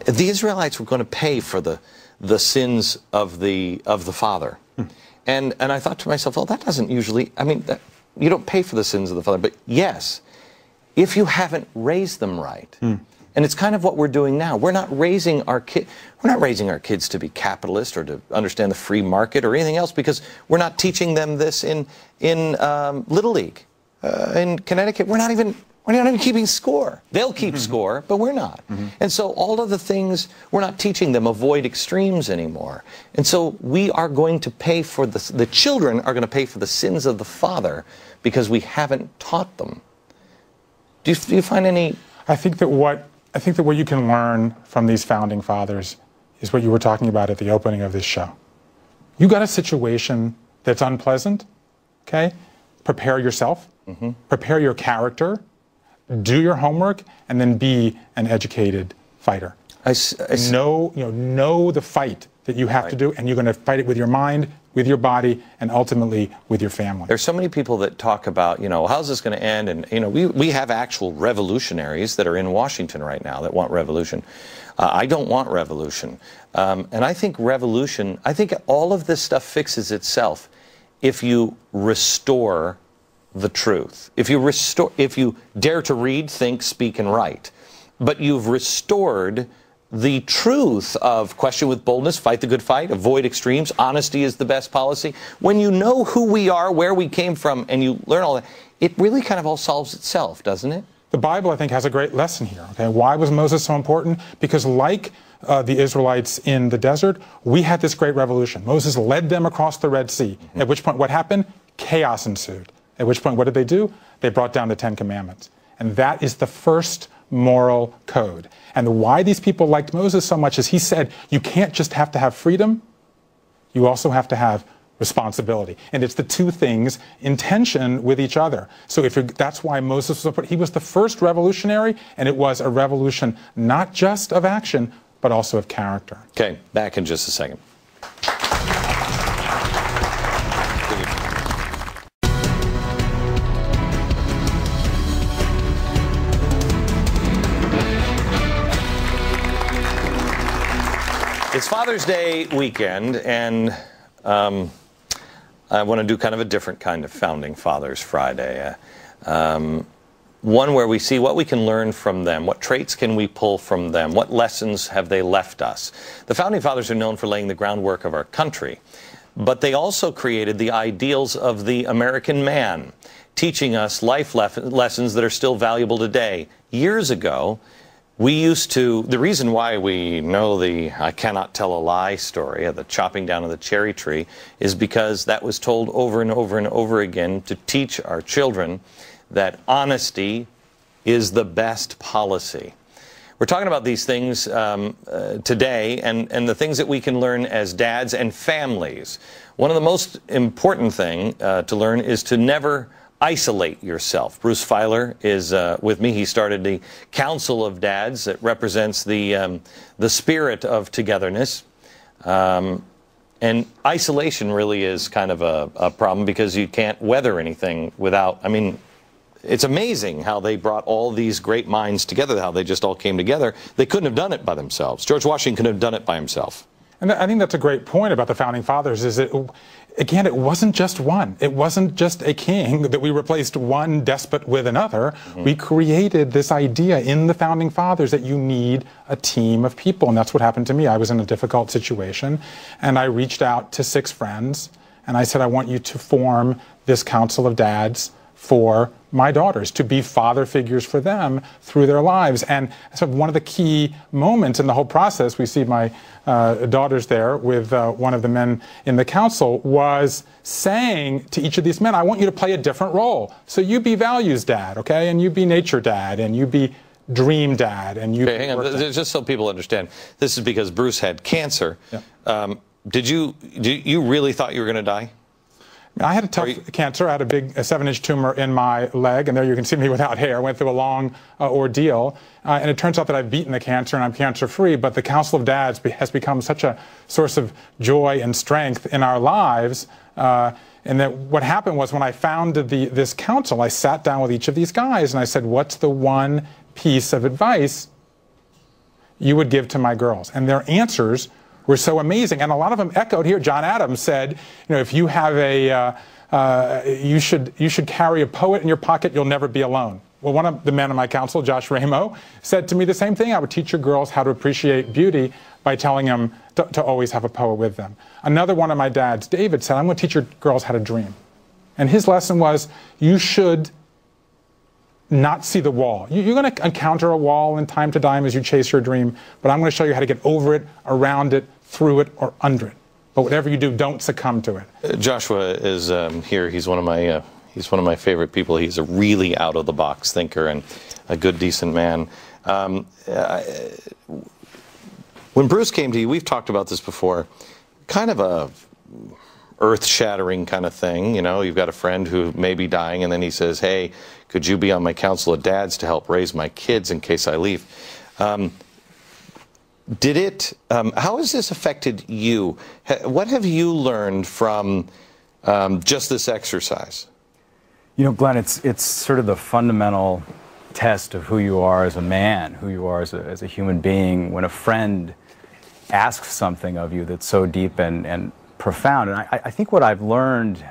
the Israelites were going to pay for the sins of the father. And I thought to myself, well, that doesn't usually, I mean, you don't pay for the sins of the father. But yes, if you haven't raised them right. And it's kind of what we're doing now. We're not raising our kids to be capitalist or to understand the free market or anything else, because we're not teaching them this in Little League. In Connecticut, we're not even keeping score. They'll keep score, but we're not. And so all of the things, we're not teaching them, avoid extremes anymore. And so we are going to pay for the children are going to pay for the sins of the father because we haven't taught them. Do you find any? I think that what you can learn from these founding fathers is what you were talking about at the opening of this show. You got a situation that's unpleasant, okay? Prepare yourself, prepare your character, do your homework, and then be an educated fighter. Know the fight that you have to do, and you're going to fight it with your mind, with your body, and ultimately with your family. There's so many people that talk about, how's this going to end? And, we have actual revolutionaries that are in Washington right now that want revolution. I don't want revolution. And I think all of this stuff fixes itself if you restore the truth. If you dare to read, think, speak, and write. But you've restored the truth of question with boldness, fight the good fight, avoid extremes, honesty is the best policy. When you know who we are, where we came from, and you learn all that, it really kind of all solves itself, doesn't it? The Bible, I think, has a great lesson here. Okay, why was Moses so important? Because like the Israelites in the desert, we had this great revolution. Moses led them across the Red Sea, at which point what happened? Chaos ensued. At which point, what did they do? They brought down the Ten Commandments. And that is the first moral code. And why these people liked Moses so much is he said, you can't just have to have freedom, you also have to have responsibility. And it's the two things in tension with each other. So that's why Moses was he was the first revolutionary, and it was a revolution not just of action, but also of character. Okay, back in just a second. It's Father's Day weekend, and I want to do kind of a different kind of Founding Fathers Friday. One where we see what we can learn from them, what traits can we pull from them, what lessons have they left us. The Founding Fathers are known for laying the groundwork of our country, but they also created the ideals of the American man, teaching us life lessons that are still valuable today. Years ago, the reason why we know the I cannot tell a lie story of the chopping down of the cherry tree is because that was told over and over and over again to teach our children that honesty is the best policy. We're talking about these things today and the things that we can learn as dads and families. One of the most important things to learn is to never isolate yourself. Bruce Feiler is with me. He started the Council of Dads that represents the spirit of togetherness. And isolation really is kind of a problem because you can't weather anything without, I mean, it's amazing how they brought all these great minds together, how they just all came together. They couldn't have done it by themselves. George Washington couldn't have done it by himself. And I think that's a great point about the Founding Fathers is that, again, it wasn't just one. It wasn't just a king that we replaced one despot with another. We created this idea in the Founding Fathers that you need a team of people, and that's what happened to me. I was in a difficult situation, and I reached out to 6 friends, and I said, I want you to form this Council of Dads for my daughters, to be father figures for them through their lives. And so one of the key moments in the whole process, we see my daughters there with one of the men in the council, was saying to each of these men, I want you to play a different role. So you be values dad, okay? And you be nature dad, and you be dream dad, and you hang on, just so people understand, this is because Bruce had cancer. Yeah. Did you really thought you were going to die? I had a tough cancer. I had a big 7-inch tumor in my leg, and there you can see me without hair. I went through a long ordeal, and it turns out that I've beaten the cancer and I'm cancer-free, but the Council of Dads has become such a source of joy and strength in our lives, and that what happened was when I founded this council, I sat down with each of these guys and I said, what's the one piece of advice you would give to my girls? And their answers were so amazing. And a lot of them echoed here. John Adams said, if you have you should carry a poet in your pocket, you'll never be alone. Well, one of the men on my council, Josh Ramo, said to me the same thing. I would teach your girls how to appreciate beauty by telling them to always have a poet with them. Another one of my dads, David, said, I'm going to teach your girls how to dream. And his lesson was, you should not see the wall. You're going to encounter a wall in time to time as you chase your dream, but I'm going to show you how to get over it, around it, through it, or under it. But whatever you do, don't succumb to it. Joshua is here. He's one of my favorite people. He's a really out-of-the-box thinker and a good, decent man. When Bruce came to you, we've talked about this before, kind of a earth-shattering kind of thing. You've got a friend who may be dying, and then he says, hey, could you be on my council of dads to help raise my kids in case I leave? How has this affected you? What have you learned from just this exercise? Glenn, it's sort of the fundamental test of who you are as a man, who you are as a human being, when a friend asks something of you that's so deep and profound. And I think what I've learned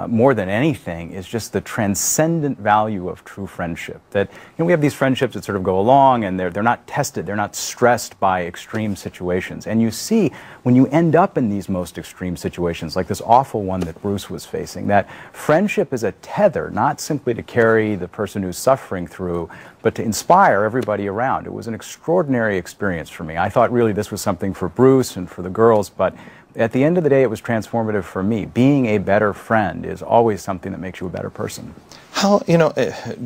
more than anything is just the transcendent value of true friendship. That we have these friendships that sort of go along and they're not tested, they're not stressed by extreme situations. And you see, when you end up in these most extreme situations, like this awful one that Bruce was facing, that friendship is a tether, not simply to carry the person who's suffering through, but to inspire everybody around. It was an extraordinary experience for me. I thought really this was something for Bruce and for the girls, but at the end of the day, it was transformative for me. Being a better friend is always something that makes you a better person.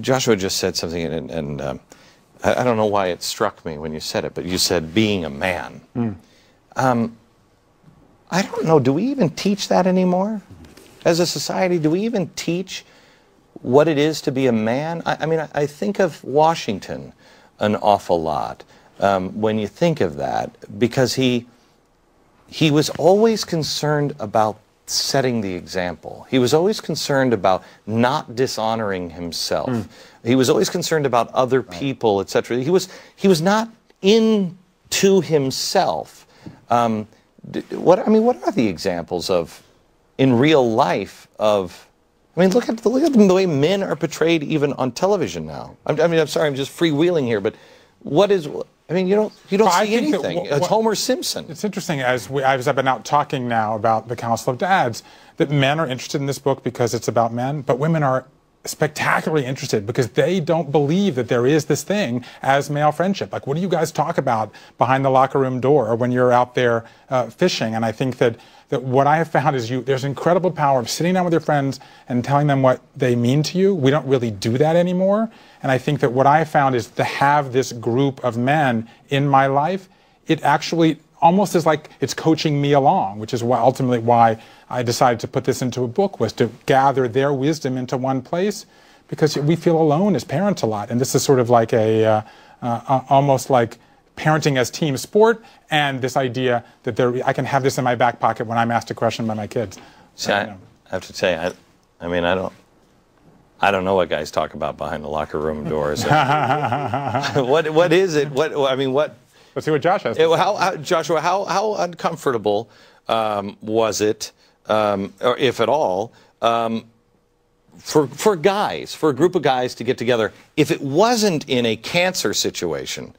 Joshua just said something, and I don't know why it struck me when you said it, but you said being a man. I don't know, do we even teach that anymore? As a society, do we even teach what it is to be a man? I think of Washington an awful lot when you think of that, because he was always concerned about setting the example. He was always concerned about not dishonoring himself. He was always concerned about other people, etc. He was not into himself. What are the examples of, in real life, of? Look at the way men are portrayed even on television now. I'm sorry, I'm just freewheeling here, but what is? You don't see anything. It's Homer Simpson. It's interesting, as I've been out talking now about the Council of Dads, that men are interested in this book because it's about men, but women are spectacularly interested because they don't believe that there is this thing as male friendship. Like, what do you guys talk about behind the locker room door or when you're out there fishing? And I think that what I have found is there's incredible power of sitting down with your friends and telling them what they mean to you. We don't really do that anymore. And I think that what I have found is to have this group of men in my life, it actually almost is like it's coaching me along, which is ultimately why I decided to put this into a book, was to gather their wisdom into one place, because we feel alone as parents a lot. And this is sort of like almost like parenting as team sport, and this idea that I can have this in my back pocket when I'm asked a question by my kids. See, I have to tell you, I don't know what guys talk about behind the locker room doors. What is it? What? Let's see what Josh has. Joshua, how uncomfortable was it, or if at all, for guys, for a group of guys to get together, if it wasn't in a cancer situation,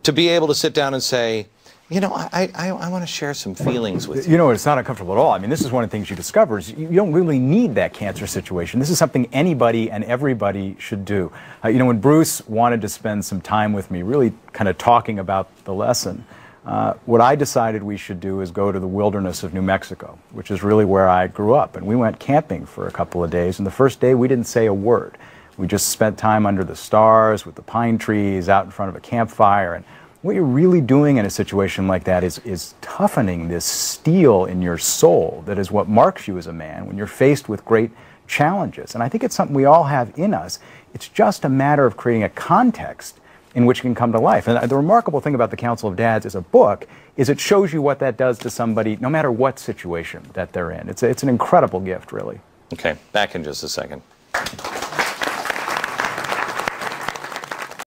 to be able to sit down and say, I want to share some feelings with you. It's not uncomfortable at all. This is one of the things you discover is you don't really need that cancer situation. This is something anybody and everybody should do. When Bruce wanted to spend some time with me, really kind of talking about the lesson, what I decided we should do is go to the wilderness of New Mexico, which is really where I grew up. And we went camping for a couple of days. And the first day, we didn't say a word. We just spent time under the stars with the pine trees out in front of a campfire. And what you're really doing in a situation like that is toughening this steel in your soul that is what marks you as a man when you're faced with great challenges. And I think it's something we all have in us. It's just a matter of creating a context in which it can come to life. And the remarkable thing about the Council of Dads as a book is it shows you what that does to somebody no matter what situation that they're in. It's an incredible gift, really. Okay, back in just a second.